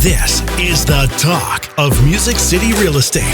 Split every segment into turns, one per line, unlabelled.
This is the talk of Music City Real Estate.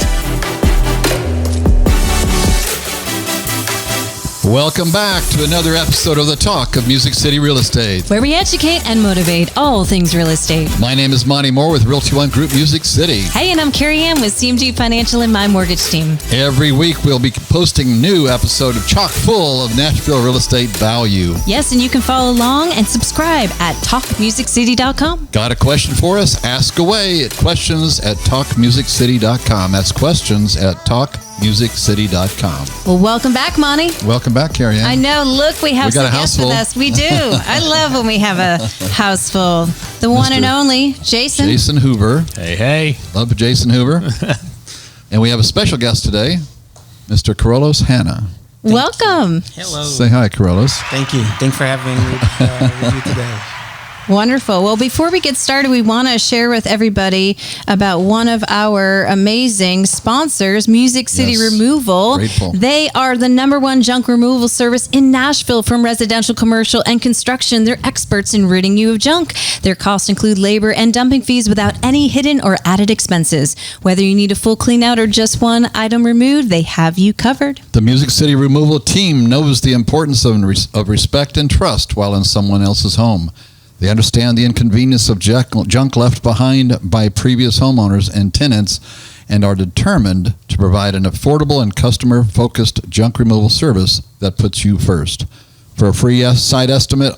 Welcome back to another episode of the Talk of Music City Real Estate,
where we educate and motivate all things real estate.
My name is Monty Moore with Realty One Group Music City.
Hey, and I'm Carey Ann with CMG Financial and my mortgage team.
Every week we'll be posting new episode of chock full of Nashville real estate value.
Yes, and you can follow along and subscribe at talkmusiccity.com.
Got a question for us? Ask away at questions@talkmusiccity.com. That's questions@talkmusiccity.com.
Well, welcome back, Monty.
Welcome back, Carey Ann.
I know. Look, we have some guests with us. We do. I love when we have a house full. The one and only Jason.
Jason Hoover.
Hey.
Love Jason Hoover. And we have a special guest today, Mr. Kirolos Hanna.
Welcome.
Hello.
Say hi, Kirolos.
Thank you. Thanks for having me with you today.
Wonderful. Well, before we get started, we want to share with everybody about one of our amazing sponsors, Music City Removal.
Grateful.
They are the #1 junk removal service in Nashville from residential, commercial, and construction. They're experts in ridding you of junk. Their costs include labor and dumping fees without any hidden or added expenses. Whether you need a full clean out or just one item removed, they have you covered.
The Music City Removal team knows the importance of respect and trust while in someone else's home. They understand the inconvenience of junk left behind by previous homeowners and tenants and are determined to provide an affordable and customer-focused junk removal service that puts you first. For a free site estimate,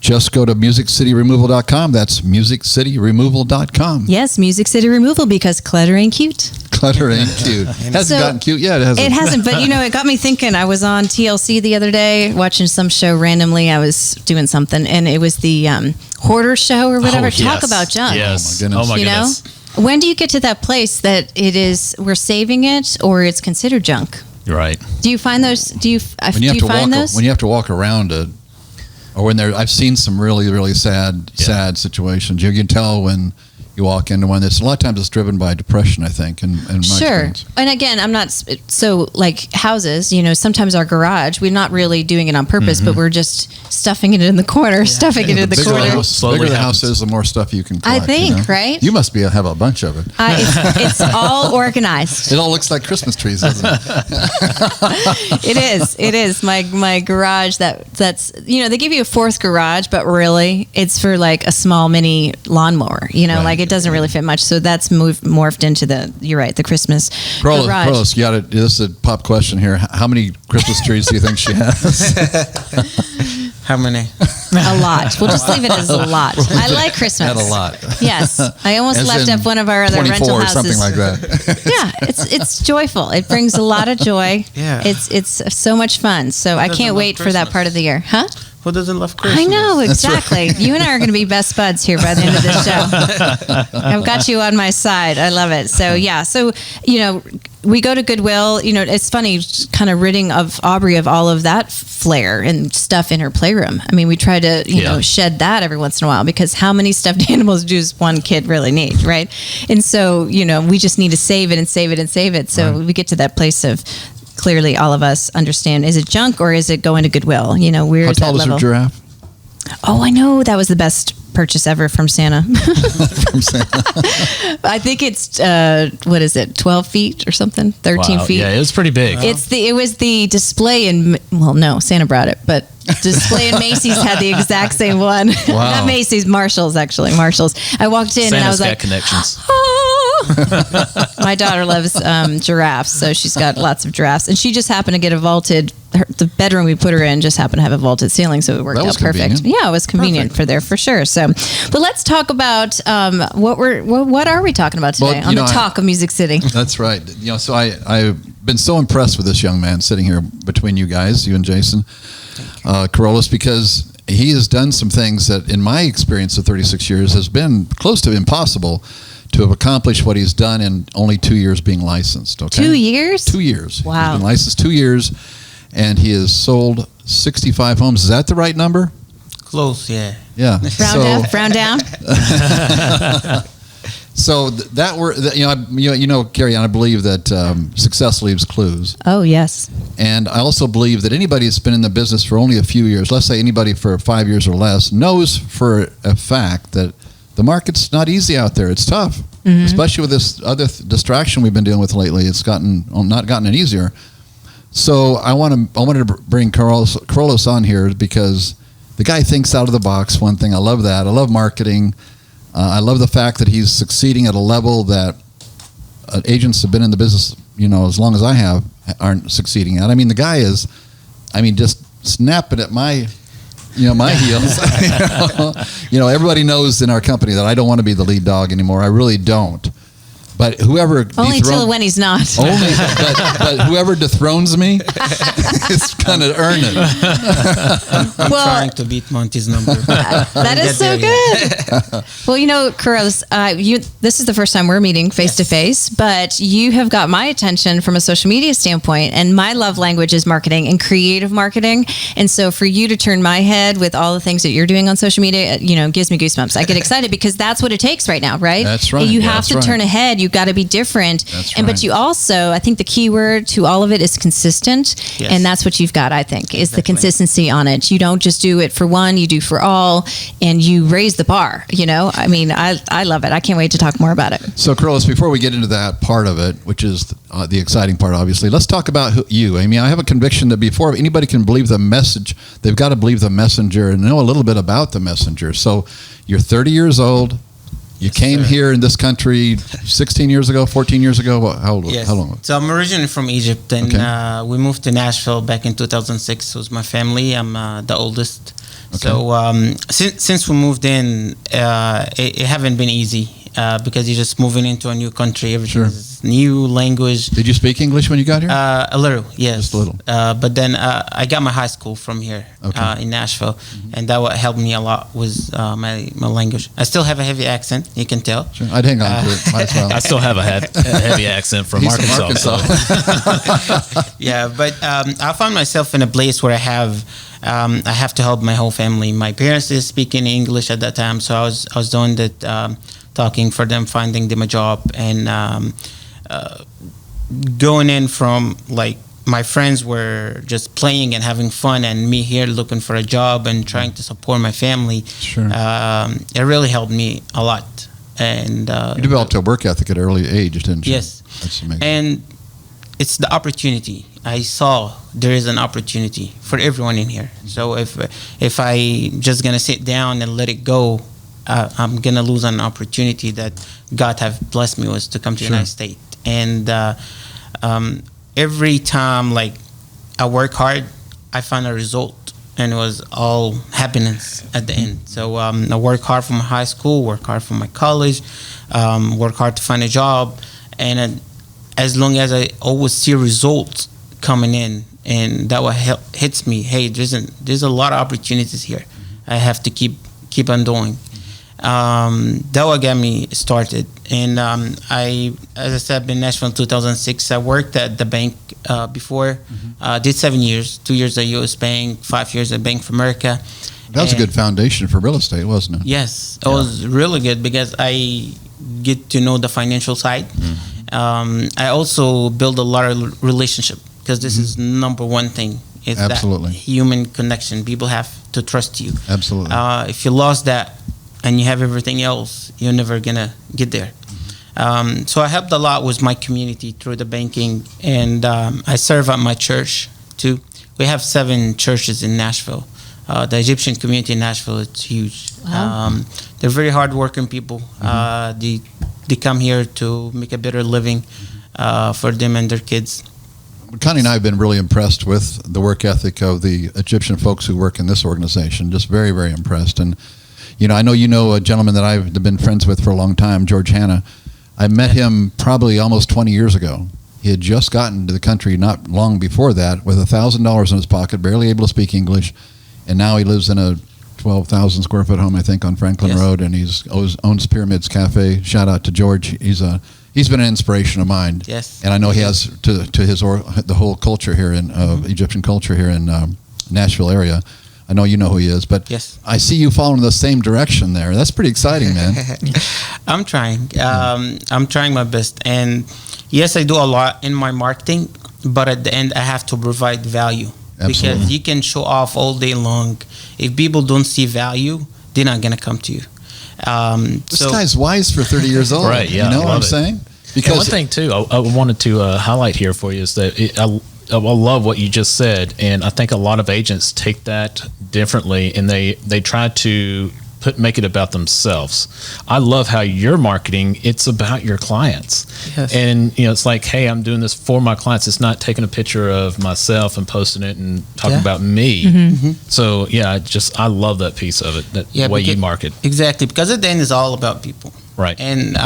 just go to musiccityremoval.com. That's musiccityremoval.com.
Yes, Music City Removal, because clutter ain't cute.
Clutter ain't cute. Hasn't gotten cute yet, has it?
It hasn't, but it got me thinking. I was on TLC the other day watching some show randomly. I was doing something, and it was the Hoarder Show or whatever. Talk about junk.
Yes.
Oh my goodness.
When do you get to that place that we're saving it or it's considered junk?
Right.
Do you find those? Do you find those?
When you have to walk around it, or when I've seen some really, really sad situations. You can tell when you walk into one. A lot of times it's driven by depression, I think. In my experience.
And again, I'm not so like houses. Sometimes our garage, we're not really doing it on purpose, but we're just stuffing it in the corner, stuffing it in the corner.
The bigger the house is, the more stuff you can collect.
I think, right?
You must have a bunch of it.
It's all organized.
It all looks like Christmas trees, doesn't it?
It is. My garage. That's they give you a fourth garage, but really it's for like a small mini lawnmower.
Right.
Like it doesn't really fit much. So that's morphed into the Christmas garage.
Carlos, this is a pop question here. How many Christmas trees do you think she has?
How many?
A lot. We'll just leave it as a lot. I like Christmas.
Had a lot.
Yes. I almost left up one of our other rental houses.
Or something like that.
Yeah, it's joyful. It brings a lot of joy.
Yeah.
It's so much fun. So I can't wait for that part of the year. Huh?
Who doesn't love Christmas?
I know, exactly. Right. You and I are going to be best buds here by the end of this show. I've got you on my side. I love it. So, yeah. So, we go to Goodwill. It's funny, kind of ridding of Aubrey of all of that flair and stuff in her playroom. I mean, we try to, shed that every once in a while because how many stuffed animals does one kid really need, right? And so, we just need to save it and save it and save it. So we get to that place of clearly all of us understand, is it junk or is it going to Goodwill? Where is that level? How tall is your
giraffe?
Oh, I know. That was the best purchase ever from Santa.
From Santa.
I think it's, 12 feet or something? 13 feet?
Yeah, it was pretty big.
It was the display no, Santa brought it, but display in Macy's had the exact same one.
Wow.
Not Macy's, Marshall's actually. Marshall's. I walked in and I was like,
connections.
My daughter loves giraffes, so she's got lots of giraffes, and she just happened to get the bedroom we put her in just happened to have a vaulted ceiling, so it worked out perfect.
Convenient.
Yeah, it was convenient for there for sure. So, but let's talk about what are we talking about today on the talk of Music City?
That's right. So I've been so impressed with this young man sitting here between you guys, you and Jason, Kirolos, because he has done some things that, in my experience of 36 years, has been close to impossible to have accomplished what he's done in only 2 years being licensed. Okay?
2 years?
2 years.
Wow.
He's been licensed 2 years, and he has sold 65 homes. Is that the right number?
Close, yeah.
Yeah.
Round down.
So Carey Ann, I believe that success leaves clues.
Oh, yes.
And I also believe that anybody that's been in the business for only a few years, let's say anybody for 5 years or less, knows for a fact that the market's not easy out there. It's tough, especially with this other distraction we've been dealing with lately. It's not gotten any easier. So I wanted to bring Kirolos on here because the guy thinks out of the box. One thing, I love that. I love marketing. I love the fact that he's succeeding at a level that agents have been in the business, as long as I have, aren't succeeding at. I mean, the guy is, just snapping at my heels. Everybody knows in our company that I don't want to be the lead dog anymore. I really don't. But whoever
only till when he's not.
But whoever dethrones me is gonna earn it.
I'm trying to beat Monte's number.
That is so good. Well, Kirolos, this is the first time we're meeting face to face, but you have got my attention from a social media standpoint, and my love language is marketing and creative marketing. And so for you to turn my head with all the things that you're doing on social media, gives me goosebumps. I get excited because that's what it takes right now, right?
That's right.
You have to turn ahead. You've got to be different.
That's
and
right.
But you also, I think the key word to all of it is consistent.
Yes.
And that's what you've got, I think, is the consistency on it. You don't just do it for one, you do for all, and you raise the bar, I love it. I can't wait to talk more about it.
So, Kirolos, before we get into that part of it, which is the exciting part, obviously, let's talk about you. I have a conviction that before anybody can believe the message, they've got to believe the messenger and know a little bit about the messenger. So, you're 30 years old. You came here in this country 16 years ago, 14 years ago. How long?
So I'm originally from Egypt, and we moved to Nashville back in 2006. It was my family. I'm the oldest. Okay. So since we moved in, it haven't been easy because you're just moving into a new country. Everything is new, language.
Did you speak English when you got here?
A little, yes.
Just a little.
But then I got my high school from here in Nashville, and that what helped me a lot was my language. I still have a heavy accent, you can tell.
Sure. I'd hang on to it. Might as well.
I still have a heavy accent from Arkansas.
Yeah, but I found myself in a place where I have to help my whole family. My parents is speaking English at that time, so I was doing that, talking for them, finding them a job, and going in from like my friends were just playing and having fun, and me here looking for a job and trying to support my family.
Sure.
It really helped me a lot. And
you developed a work ethic at an early age, didn't you?
Yes.
That's amazing.
And it's the opportunity. I saw there is an opportunity for everyone in here. So if I just gonna sit down and let it go, I'm gonna lose an opportunity that God have blessed me with to come to the United States. And every time like I work hard, I find a result, and it was all happiness at the end. So I work hard for my high school, work hard for my college, work hard to find a job, and as long as I always see results coming in, and that what hits me. Hey, there's a lot of opportunities here. I have to keep on doing. That what got me started. And as I said, I've been in Nashville in 2006. I worked at the bank before. Did 7 years, 2 years at U.S. Bank, 5 years at Bank of America.
That was a good foundation for real estate, wasn't it?
Yes, it was really good because I get to know the financial side. I also build a lot of relationship because this is number one thing. It's
Absolutely.
That human connection. People have to trust you.
Absolutely.
If you lost that and you have everything else, you're never gonna get there. So I helped a lot with my community through the banking, and I serve at my church too. We have 7 churches in Nashville. The Egyptian community in Nashville, it's huge. Wow. They're very hardworking people. They come here to make a better living for them and their kids.
Connie and I have been really impressed with the work ethic of the Egyptian folks who work in this organization. Just very, very impressed. And I know a gentleman that I've been friends with for a long time, George Hanna. I met him probably almost 20 years ago. He had just gotten to the country not long before that with $1,000 in his pocket, barely able to speak English, and now he lives in a 12,000 square foot home, I think, on Franklin Road, and owns Pyramids Cafe. Shout out to George. He's been an inspiration of mine.
Yes.
And I know he has to the whole culture here in Egyptian culture here in Nashville area. I know you know who he is, but
yes.
I see you following the same direction there. That's pretty exciting, man.
I'm trying. I'm trying my best. And yes, I do a lot in my marketing, but at the end, I have to provide value.
Absolutely.
Because you can show off all day long. If people don't see value, they're not going to come to you.
This guy's wise for 30 years old.
Right, yeah,
You know
I
what I'm
love it.
saying?
And
Because
one thing too, I wanted to highlight here for you is that I love what you just said, and I think a lot of agents take that differently, and they try to make it about themselves. I love how you're marketing. It's about your clients,
Yes.
and it's like, hey, I'm doing this for my clients. It's not taking a picture of myself and posting it and talking
Yeah.
about me. So yeah, I love that piece of it. The way you
because-
market,
Exactly, because at the end, it's all about people.
right?
And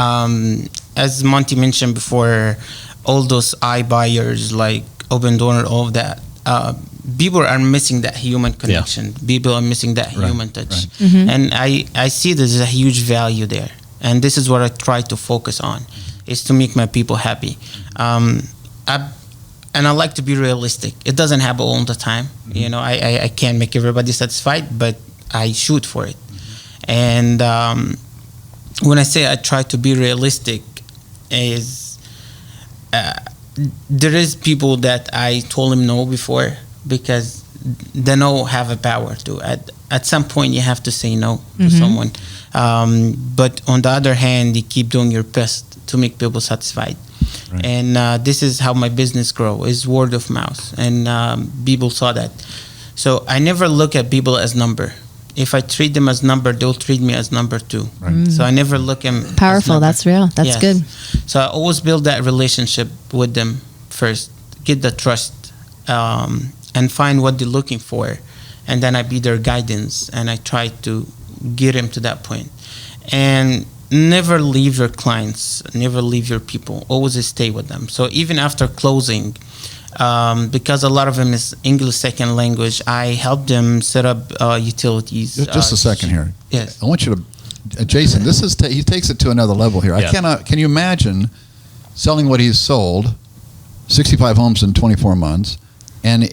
as Monty mentioned before, all those iBuyers like Open Door, all of that, people are missing that human connection. People are missing that human touch. And I see there's a huge value there. And this is what I try to focus on, is to make my people happy. And I like to be realistic. It doesn't happen all the time. I can't make everybody satisfied, but I shoot for it. And when I say I try to be realistic, is there is people that I told them no before, because the no have a power to. At some point, you have to say no to someone. But on the other hand, you keep doing your best to make people satisfied.
Right.
And this is how my business grow, is word of mouth. And people saw that. So I never look at people as number. If I treat them as number, they'll treat me as number two.
Right.
So I never look at them as
Powerful.
number.
That's real. That's
Yes.
good.
So I always build that relationship with them first, get the trust, and find what they're looking for, and then I be their guidance, and I try to get them to that point. And never leave your clients, never leave your people. Always stay with them. So even after closing, because a lot of them is English second language, I help them set up utilities.
just a second here.
Yes.
I want you to, Jason, this is, he takes it to another level here.
Yeah.
Can you imagine selling what he's sold, 65 homes in 24 months, and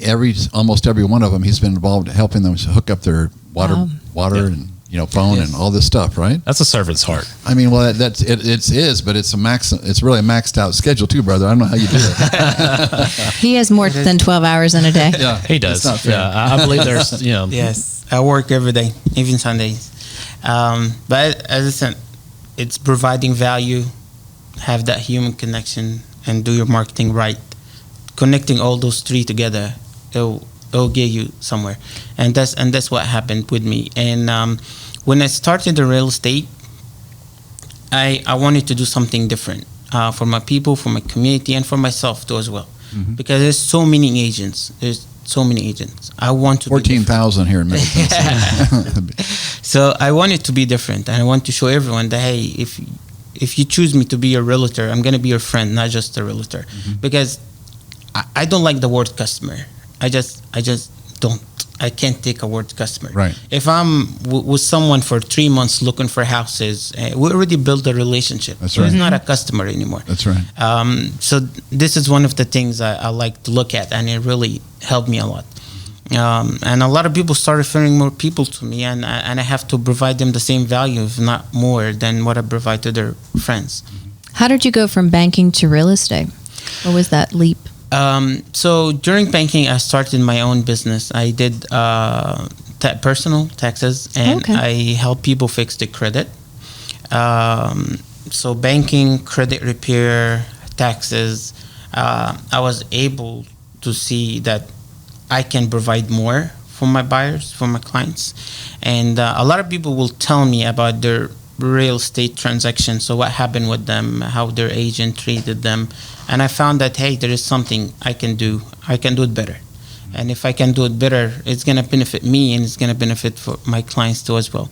almost every one of them, he's been involved helping them hook up their water
Yeah.
and phone
Yes.
and all this stuff, right?
That's a servant's heart.
I mean, well, but it's really a maxed out schedule too, brother. I don't know how you do it.
He has more than 12 hours in a day.
Yeah,
He does.
it's not fair.
Yeah, I believe there's
Yes, I work every day, even Sundays. But as I said, it's providing value, have that human connection, and do your marketing right. Connecting all those three together, it'll get you somewhere, and that's what happened with me. And when I started the real estate, I wanted to do something different for my people, for my community, and for myself too as well, because there's so many agents. I want to
14,000 here in Middleton.
So I want it to be different, and I want to show everyone that, hey, if you choose me to be your realtor, I'm going to be your friend, not just a realtor. Because I don't like the word customer. I just don't. I can't take a word customer.
Right.
If I'm with someone for 3 months looking for houses, we already built a relationship.
That's
so
right.
It's not a customer anymore.
That's right.
So this is one of the things I like to look at, and it really helped me a lot. And a lot of people start referring more people to me, and I have to provide them the same value, if not more, than what I provide to their friends.
How did you go from banking to real estate? What was that leap?
So during banking, I started my own business. I did personal taxes, and
Okay.
I help people fix the credit. So banking, credit repair, taxes, I was able to see that I can provide more for my buyers, for my clients. And a lot of people will tell me about their real estate transactions, so what happened with them, how their agent treated them. And I found that, hey, there is something I can do. I can do it better. And if I can do it better, it's going to benefit me, and it's going to benefit for my clients too as well.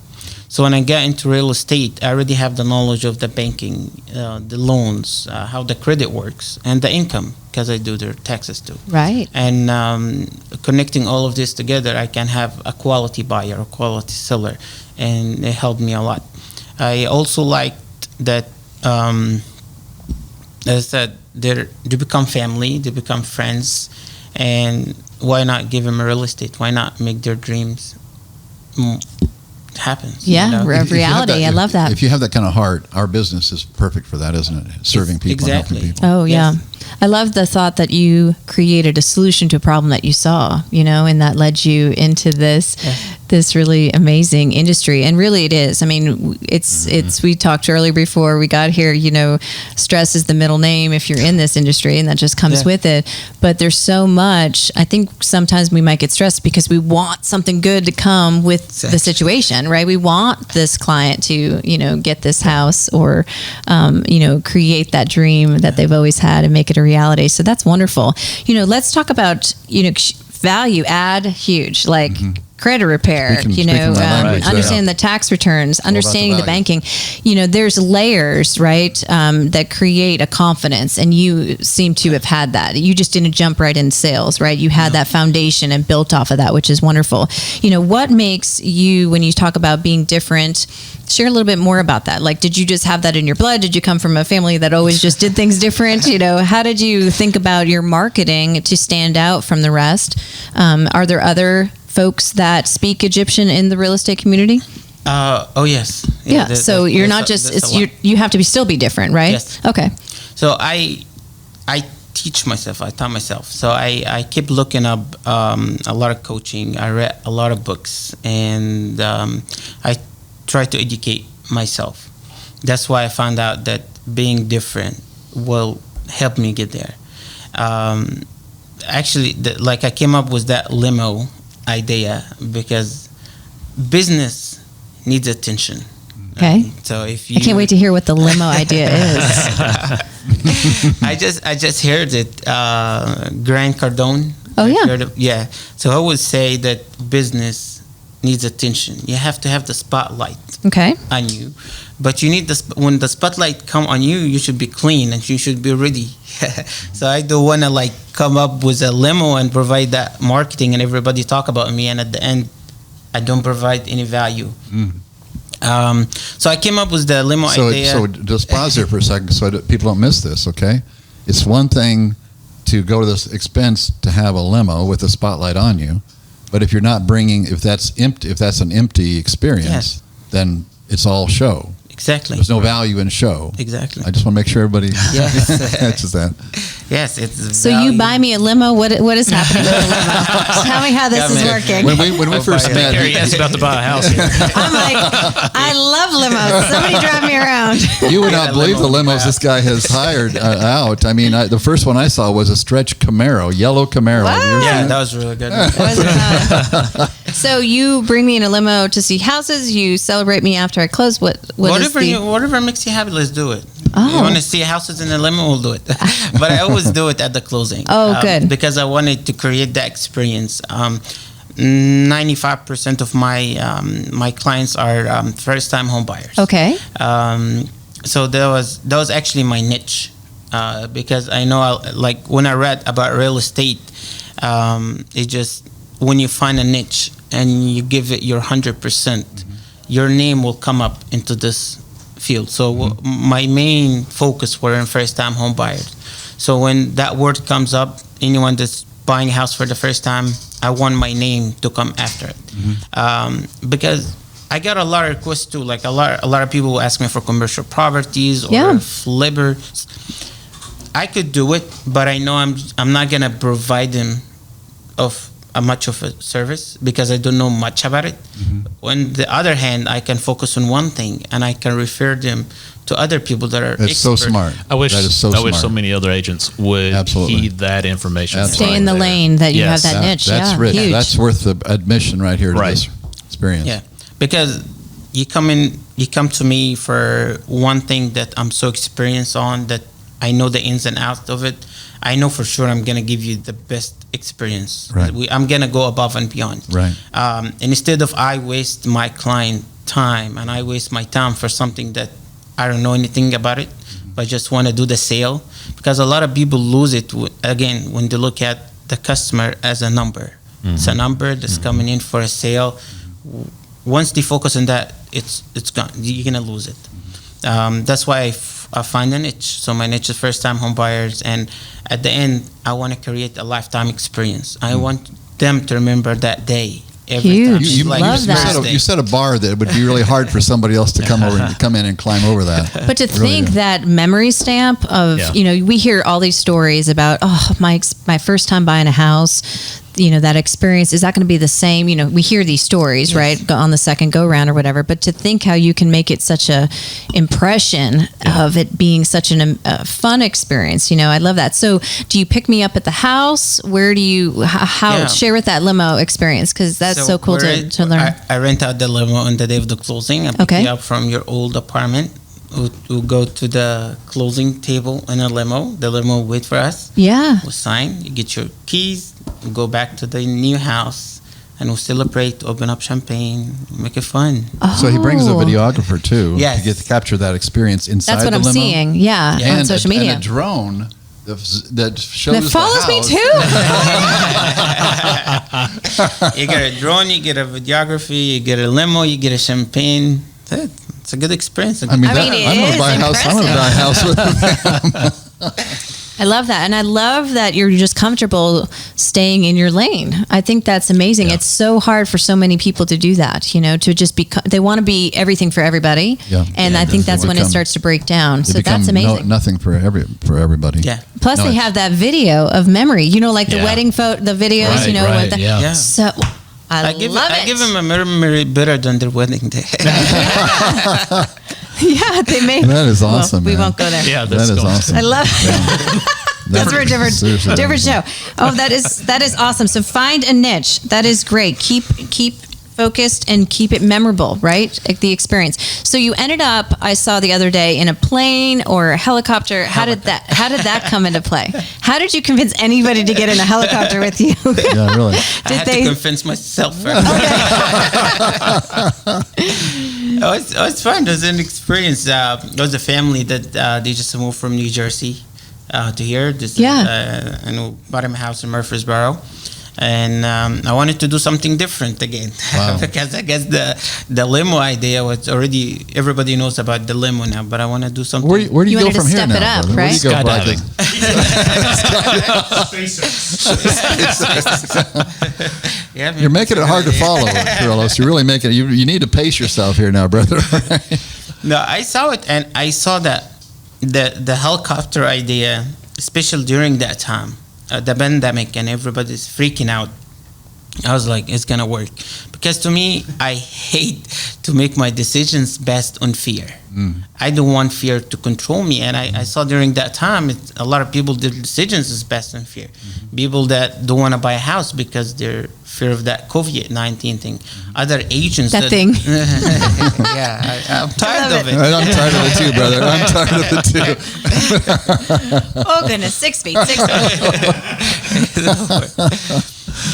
So when I got into real estate, I already have the knowledge of the banking, the loans, how the credit works, and the income, because I do their taxes too.
Right.
And connecting all of this together, I can have a quality buyer, a quality seller, and it helped me a lot. I also liked that, as I said, they become family, they become friends, and why not give them a real estate? Why not make their dreams happen?
Yeah,
you know?
Of reality. I love that.
If you have that kind of heart, our business is perfect for that, isn't it? Serving people and
Exactly.
helping people.
Oh, yeah.
Yes.
I love the thought that you created a solution to a problem that you saw, and that led you into this really amazing industry. And really it is. I mean, it's we talked earlier before we got here, stress is the middle name if you're in this industry, and that just comes with it. But there's so much. I think sometimes we might get stressed because we want something good to come with the situation, right? We want this client to, get this house or, create that dream that they've always had and make it a reality. So that's wonderful. Let's talk about, value add, huge, like credit repair, understanding the tax returns, understanding the banking. There's layers, right, that create a confidence, and you seem to have had that. You just didn't jump right in sales, right? You had that foundation and built off of that, which is wonderful. What makes you, when you talk about being different, share a little bit more about that. Like, did you just have that in your blood? Did you come from a family that always just did things different? How did you think about your marketing to stand out from the rest? Are there other folks that speak Egyptian in the real estate community?
Oh yes.
Yeah. So you're not just you have to still be different, right?
Yes.
Okay.
So I teach myself. I taught myself. So I keep looking up a lot of coaching. I read a lot of books, and I try to educate myself. That's why I found out that being different will help me get there. Actually, I came up with that limo idea because business needs attention.
Okay.
So if you,
I can't wait to hear what the limo idea is.
I just heard it. Grant Cardone.
Oh yeah.
Yeah. So I would say that business needs attention. You have to have the spotlight on you, but you need when the spotlight come on you, you should be clean and you should be ready. So I don't want to come up with a limo and provide that marketing and everybody talk about me, and at the end I don't provide any value. So I came up with the limo idea.
So just pause there for a second so that people don't miss this, okay? It's one thing to go to this expense to have a limo with a spotlight on you, but if you're not bringing, if that's an empty experience, then it's all show.
Exactly.
There's no value in show.
Exactly.
I just want to make sure everybody catches that.
Yes, it's
so
value.
you buy me a limo. What is happening with the limo? Tell me how this is working.
When we first met,
Carey Ann's about to buy a house here.
I'm like, I love limos. Somebody drive me around.
You would not believe the limos this guy has hired out. I mean, the first one I saw was a stretch Camaro, yellow Camaro.
Yeah, that was really good.
So you bring me in a limo to see houses. You celebrate me after I close.
Whatever makes you happy, let's do it.
Oh.
You want to see houses in the limo, we'll do it. But I always do it at the closing.
Oh, good.
Because I wanted to create that experience. 95% of my clients are first-time home buyers.
Okay.
So that was actually my niche. Because I know, when I read about real estate, it just, when you find a niche and you give it your 100%, your name will come up into this field. So my main focus were in first-time home buyers. So when that word comes up, anyone that's buying a house for the first time, I want my name to come after it. Because I got a lot of requests too. Like a lot of people will ask me for commercial properties or flippers. I could do it, but I know I'm not gonna provide them of much of a service because I don't know much about it. On the other hand, I can focus on one thing and I can refer them to other people that are
That's so smart.
I wish
that is so smart.
wish so many other agents would heed that information.
Stay in the lane that you have that niche.
That's rich.
Huge.
That's worth the admission right here to this experience.
Yeah, because you come to me for one thing that I'm so experienced on, that I know the ins and outs of it. I know for sure I'm gonna give you the best experience.
Right.
I'm gonna go above and beyond.
Right.
And instead of I waste my client time and I waste my time for something that I don't know anything about it, but just want to do the sale, because a lot of people lose it again when they look at the customer as a number. It's a number that's coming in for a sale. Once they focus on that, it's gone. You're gonna lose it. That's why I find a niche. So my niche is first-time home buyers, and at the end, I want to create a lifetime experience. I want them to remember that day every
Huge.
time.
You love that.
You set a bar that would be really hard for somebody else to come in and climb over that.
But to think that memory stamp of, we hear all these stories about, my first time buying a house, that experience, is that going to be the same? We hear these stories, right, on the second go round or whatever, but to think how you can make it such a impression of it being such a fun experience, I love that. So do you pick me up at the house? Where do you, share with that limo experience? Because that's so cool to learn.
I rent out the limo on the day of the closing. I pick you up from your old apartment. We'll go to the closing table in a limo. The limo will wait for us.
Yeah.
We'll sign. You get your keys. We'll go back to the new house, and we'll celebrate, open up champagne, make it fun.
So he brings a videographer, too,
Yes.
to capture that experience inside the limo.
That's what I'm seeing, on social media.
And a drone that shows
that follows
the
me, too.
You get a drone, you get a videography, you get a limo, you get a champagne. It's a good experience.
I'm going to buy a house. I'm going to buy a house with them.
I love that. And I love that you're just comfortable staying in your lane. I think that's amazing. Yeah. It's so hard for so many people to do that, to just be, they want to be everything for everybody. Yeah. And I think that's when it starts to break down. So that's amazing.
Nothing for everybody.
Yeah.
Plus they have that video of memory, like the wedding photo, the videos,
Right.
So I give
them a memory better than their wedding day.
Yeah, they make.
That is awesome.
We won't go there.
Yeah,
that is awesome.
I love it. That's for a different show. Oh, that is awesome. So find a niche. That is great. Keep focused and keep it memorable, right? Like the experience. So you ended up, I saw the other day, in a plane or a helicopter. How did that come into play? How did you convince anybody to get in a helicopter with you?
Yeah, really.
I had to convince myself first. It's fun. It was an experience. It was a family that they just moved from New Jersey to here. And bought him a house in Murfreesboro. And I wanted to do something different again. Wow. Because I guess the limo idea was already, everybody knows about the limo now, but I want to do something.
Where do you go from here now?
Step it up,
brother?
right?
Where do you go
SpaceX.
You're making it hard to follow, Kirolos. You're really making it. You need to pace yourself here now, brother.
No, I saw it, and I saw that the helicopter idea, especially during that time, the pandemic, and everybody's freaking out. I was like, it's gonna work, because to me, I hate to make my decisions based on fear. I don't want fear to control me, and I saw during that time, a lot of people did decisions is based on fear. People that don't want to buy a house because they're fear of that COVID-19 thing. Other agents
thing.
Yeah, I'm tired of it.
I'm tired of it too, brother. I'm tired of it too.
Oh goodness, 6 feet.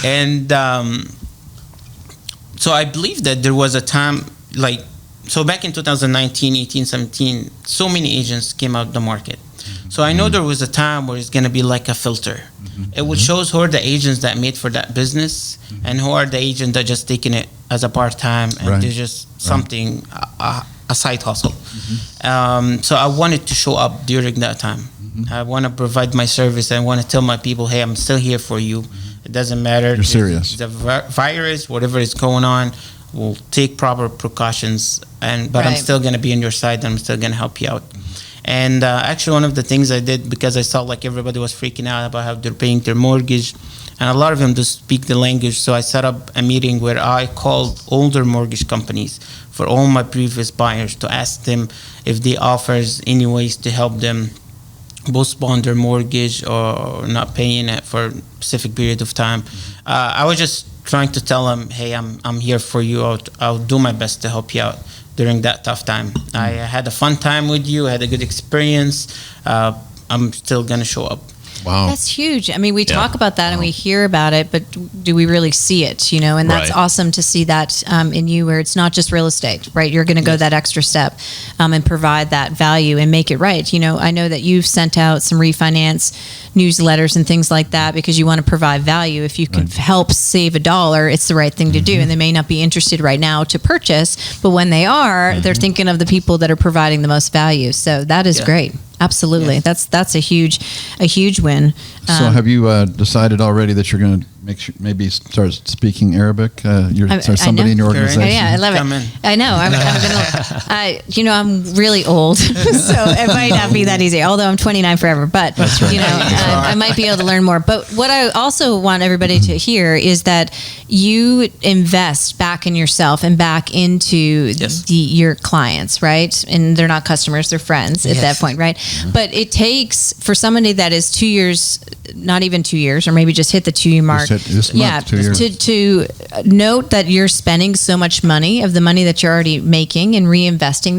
And so I believe that there was a time, so back in 2019, 18, 17, so many agents came out the market. So I know there was a time where it's going to be like a filter. It would show who are the agents that made for that business and who are the agents that just taking it as a part-time and they're just something, a side hustle. So I wanted to show up during that time. I want to provide my service. I want to tell my people, hey, I'm still here for you. It doesn't matter.
You're serious.
The virus, whatever is going on, we'll take proper precautions. But I'm still going to be on your side, and I'm still going to help you out. And actually, one of the things I did, because I saw like everybody was freaking out about how they're paying their mortgage, and a lot of them don't speak the language. So I set up a meeting where I called older mortgage companies for all my previous buyers to ask them if they offers any ways to help them postpone their mortgage or not paying it for a specific period of time. I was just trying to tell them, hey, I'm here for you. I'll do my best to help you out during that tough time. I had a fun time with you. I had a good experience. I'm still going to show up.
Wow.
That's huge. I mean, we talk about that and we hear about it, but do we really see it, And that's awesome to see that in you, where it's not just real estate, right? You're going to go that extra step and provide that value and make it right. I know that you've sent out some refinance newsletters and things like that because you want to provide value. If you can help save $1, it's the right thing to do. And they may not be interested right now to purchase, but when they are, they're thinking of the people that are providing the most value. So that is great. Absolutely. Yes. That's a huge win.
So have you decided already that you're going to maybe start speaking Arabic? There's somebody in your
Carey Ann.
organization?
Yeah, I love
Come
it.
in.
I know. I'm really old, so it might not be that easy. Although I'm 29 forever, but I might be able to learn more. But what I also want everybody to hear is that you invest back in yourself and back into your clients, right? And they're not customers; they're friends at that point, right? But it takes for somebody that is 2 years, not even 2 years, or maybe just hit the 2 year mark. To note that you're spending so much money of the money that you're already making and reinvesting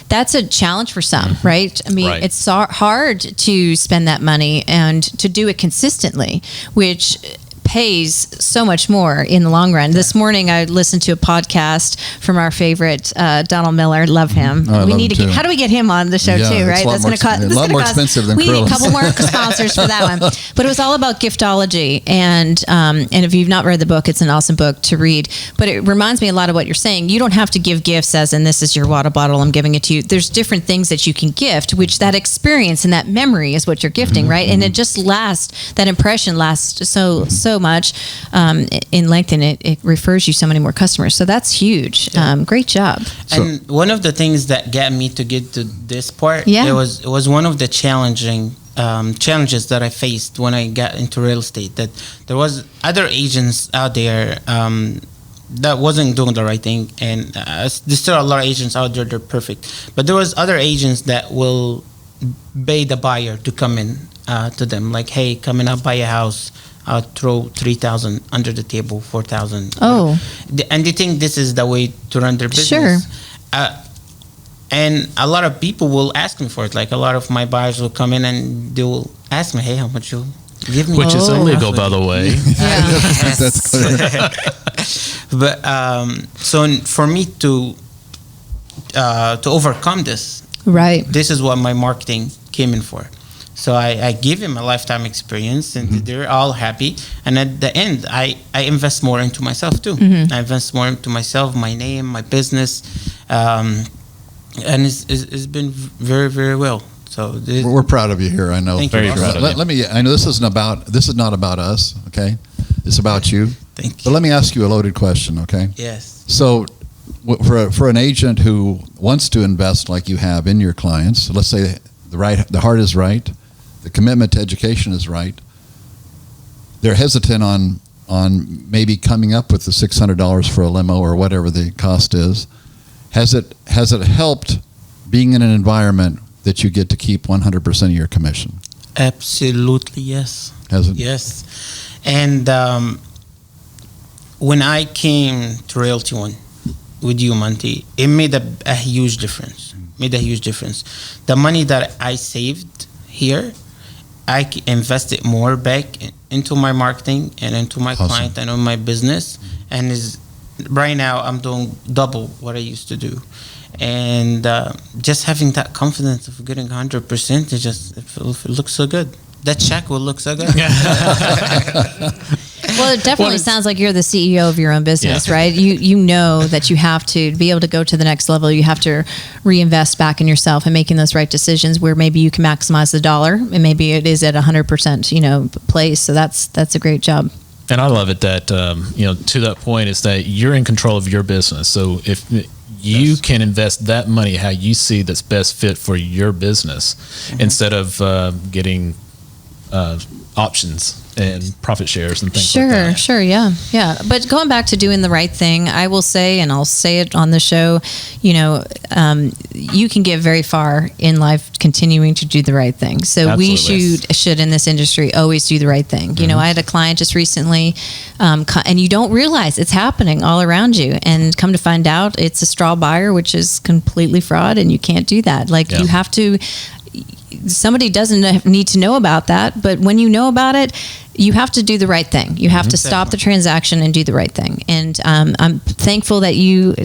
that's a challenge for some, right? I mean, it's hard to spend that money and to do it consistently, which pays so much more in the long run. This morning I listened to a podcast from our favorite Donald Miller. Love him.
I love him too.
How do we get him on the show too? Right?
That's going to cost a lot more expensive than
we
Kirolos.
need a couple more sponsors for that one. But it was all about giftology, and if you've not read the book, it's an awesome book to read. But it reminds me a lot of what you're saying. You don't have to give gifts as in this is your water bottle, I'm giving it to you. There's different things that you can gift, which that experience and that memory is what you're gifting, right? And it just lasts. That impression lasts so much in length, and it refers you so many more customers. So that's huge. Great job.
And one of the things that got me to get to this part, it was one of the challenges that I faced when I got into real estate. That there was other agents out there that wasn't doing the right thing, and there's still a lot of agents out there. They're perfect, but there was other agents that will pay the buyer to come in to them, like, hey, come in, I'll buy a house. I'll throw $3,000 under the table, $4,000.
Oh,
and they think this is the way to run their business. Sure. And a lot of people will ask me for it. Like a lot of my buyers will come in and they will ask me, "Hey, how much you give me?"
Which is illegal, by the way.
That's clear.
But so for me to overcome this,
right?
This is what my marketing came in for. So I give him a lifetime experience, and they're all happy. And at the end, I invest more into myself too. I invest more into myself, my name, my business, and it's been very, very well. So
we're proud of you here. I know.
Thank
very
you.
proud of you.
Let me. I know this is not about us. Okay, it's about you.
Thank you.
But let me ask you a loaded question. Okay.
Yes.
So, for an agent who wants to invest like you have in your clients, let's say the heart is right. The commitment to education is right. They're hesitant on maybe coming up with the $600 for a limo or whatever the cost is. Has it helped being in an environment that you get to keep 100% of your commission?
Absolutely, yes.
Has it?
Yes. And when I came to Realty One with you, Monte, it made a huge difference. The money that I saved here, I invested more back into my marketing and into my client and on my business. And right now I'm doing double what I used to do. And just having that confidence of getting 100%, it looks so good. That check will look so good.
Well, it definitely sounds like you're the CEO of your own business, right? You know that you have to be able to go to the next level. You have to reinvest back in yourself and making those right decisions where maybe you can maximize the dollar and maybe it is at 100%, place. So that's a great job.
And I love it that, to that point is that you're in control of your business. So if you can invest that money how you see that's best fit for your business instead of getting options and profit shares and things like that.
Sure, yeah. But going back to doing the right thing, I will say, and I'll say it on the show, you can get very far in life continuing to do the right thing. So
Absolutely.
we should in this industry always do the right thing. I had a client just recently, and you don't realize it's happening all around you, and come to find out it's a straw buyer, which is completely fraud, and you can't do that. You have to. Somebody doesn't need to know about that, but when you know about it, you have to do the right thing. You have to stop the transaction and do the right thing. And I'm thankful that you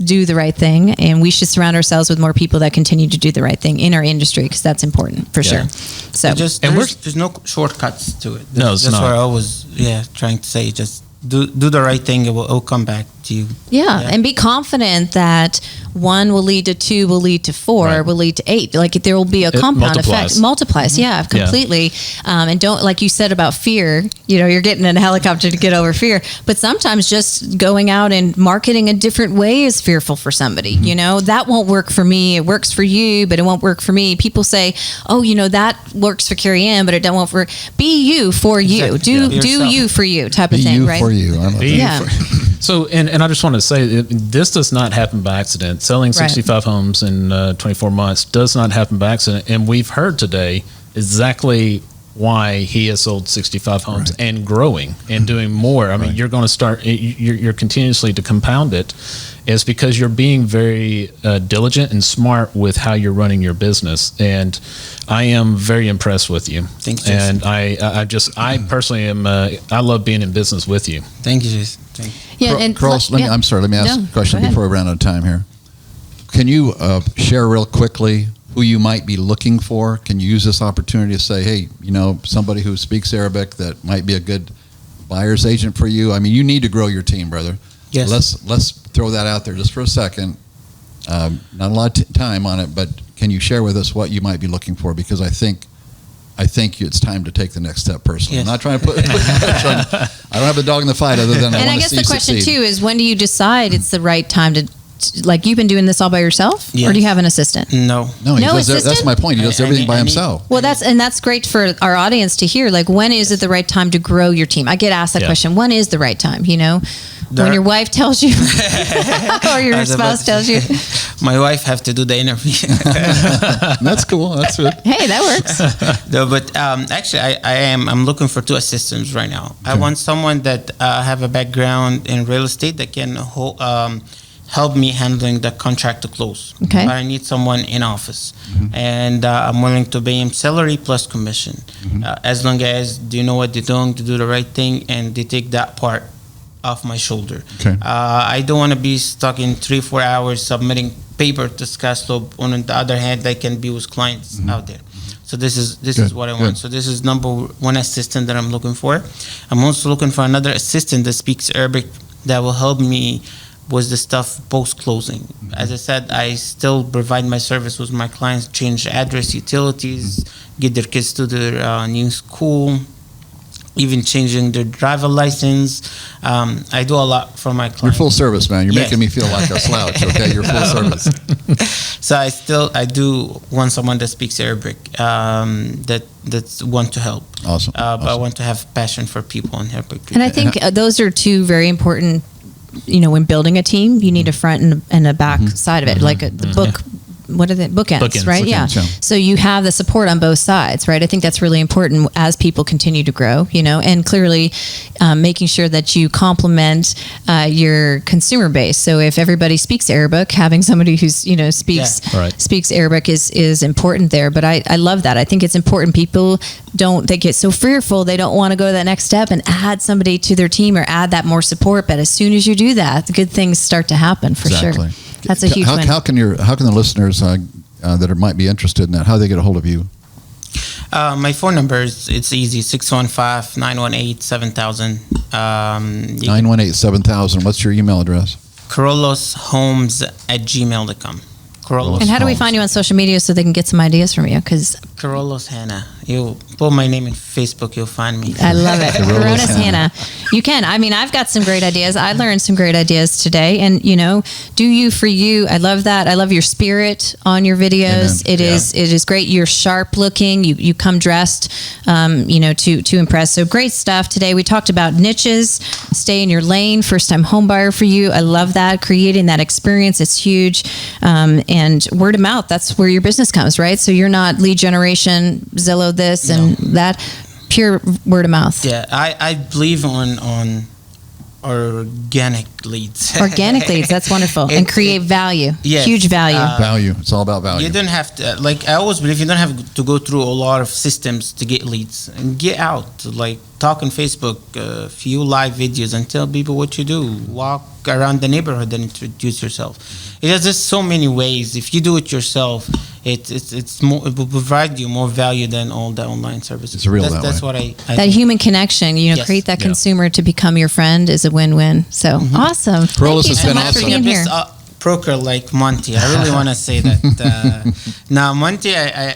do the right thing, and we should surround ourselves with more people that continue to do the right thing in our industry, because that's important for sure. So
there's no shortcuts to it.
No, it's
that's
not.
what I was trying to say. Just do the right thing. It will come back
Yeah, and be confident that 1 will lead to 2, will lead to 4, will lead to 8. Like there will be a compound effect. Multiplies, completely. And don't, like you said about fear, you're getting in a helicopter to get over fear. But sometimes just going out and marketing a different way is fearful for somebody. That won't work for me. It works for you, but it won't work for me. People say, oh, that works for Carey Ann, but it don't work for. Be you for you.
Exactly.
Do you for you type of thing, right?
For you. I love that.
Yeah.
So, and I just want to say, this does not happen by accident. Selling 65 homes in 24 months does not happen by accident. And we've heard today exactly why he has sold 65 homes and growing and doing more. I mean, you're going to start, you're continuously to compound it. It's because you're being very diligent and smart with how you're running your business. And I am very impressed with you.
Thank you,
Jason. And I personally am, I love being in business with you.
Thank you, Jason. Thank you.
Yeah, and
Kirolos, I'm sorry, let me ask a question before we run out of time here. Can you share real quickly who you might be looking for? Can you use this opportunity to say, hey, somebody who speaks Arabic that might be a good buyer's agent for you? I mean, you need to grow your team, brother.
Yes.
Let's throw that out there just for a second. Not a lot of time on it, but can you share with us what you might be looking for? Because I think it's time to take the next step personally.
Yes.
I'm not trying to put pressure on. I don't have a dog in the fight other than
And I guess the question too is, when do you decide it's the right time to, like, you've been doing this all by yourself, or do you have an assistant?
No,
he does,
assistant?
that's my point. He does everything by himself.
Well, that's great for our audience to hear. Like, when is it the right time to grow your team? I get asked that question. When is the right time? When your wife tells you, or your spouse tells you.
My wife have to do the interview.
That's cool. That's it.
Hey, that works.
No, but actually, I'm looking for 2 assistants right now. I want someone that have a background in real estate that can help me handling the contract to close.
Okay.
But I need someone in office, and I'm willing to pay him salary plus commission, as long as they know what they're doing to do the right thing, and they take that part off my shoulder.
Okay.
I don't want to be stuck in 3-4 hours submitting paper to SCASLO. On the other hand, I can be with clients out there. So this is what I want. So this is number 1 assistant that I'm looking for. I'm also looking for another assistant that speaks Arabic that will help me with the stuff post-closing. As I said, I still provide my service with my clients, change address, utilities, get their kids to their new school, even changing their driver license. I do a lot for my clients.
You're full service, man. You're making me feel like a slouch, okay? You're full service.
So I do want someone that speaks Arabic, that's want to help.
Awesome.
But I want to have passion for people and help people.
And I think those are 2 very important. When building a team, you need a front and a back side of it, like the book. What are they? Bookends, right? Yeah. So you have the support on both sides, right? I think that's really important as people continue to grow, and clearly making sure that you complement your consumer base. So if everybody speaks Arabic, having somebody who's, speaks Arabic is important there. But I love that. I think it's important. People they get so fearful. They don't want to go to that next step and add somebody to their team or add that more support. But as soon as you do that, good things start to happen for sure. That's a huge win.
How can the listeners that might be interested in that, how do they get a hold of you?
My phone number it's easy, 615-918-7000.
918-7000. What's your email address?
KirolosHomes@gmail.com. Kirolos.
And how do we find you on social media so they can get some ideas from you? Because
Kirolos Hanna. You put my name in Facebook, you'll find me.
I love it. Kirolos Hanna. You can. I mean, I've got some great ideas. I learned some great ideas today. And, do you for you. I love that. I love your spirit on your videos. It is great. You're sharp looking. You come dressed, to impress. So great stuff today. We talked about niches, stay in your lane, first time home buyer for you. I love that. Creating that experience. It's huge. And word of mouth, that's where your business comes, right? So you're not lead generation, Zillow this and that, pure word of mouth.
Yeah, I believe on organic leads.
Organic leads, that's wonderful. And create value, huge value.
Value, it's all about value.
You don't have to, I always believe you don't have to go through a lot of systems to get leads. And get out, talk on Facebook, a few live videos, and tell people what you do. Walk around the neighborhood and introduce yourself. There's just so many ways. If you do it yourself, it will provide you more value than all the online services.
It's real
that's
way.
what I
That
think.
human connection,
Yes.
create that
Yeah.
consumer to become your friend is a win-win. So awesome.
Kirolos,
Thank you
it's
so
been
much
awesome.
for being here.
Proker like Monte. I really want to say that. Now, Monte,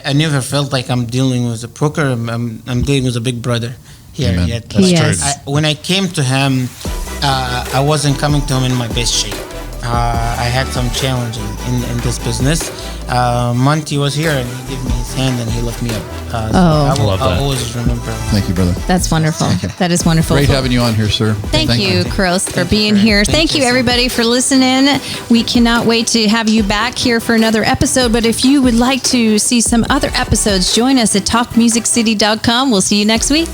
I never felt like I'm dealing with a proker. I'm dealing with a big brother here.
Amen.
Yet,
That's
like,
true.
when I came to him, I wasn't coming to him in my best shape. I had some challenges in this business. Monte was here and he gave me his hand and he lifted me up.
Oh.
I'll always remember.
Thank you, brother.
That's wonderful. That is wonderful.
Great having you on here, sir.
Thank you, Kirolos, for being
you.
here.
Thank
Thank
you
you,
so
everybody, for listening. We cannot wait to have you back here for another episode. But if you would like to see some other episodes, join us at talkmusiccity.com. We'll see you next week.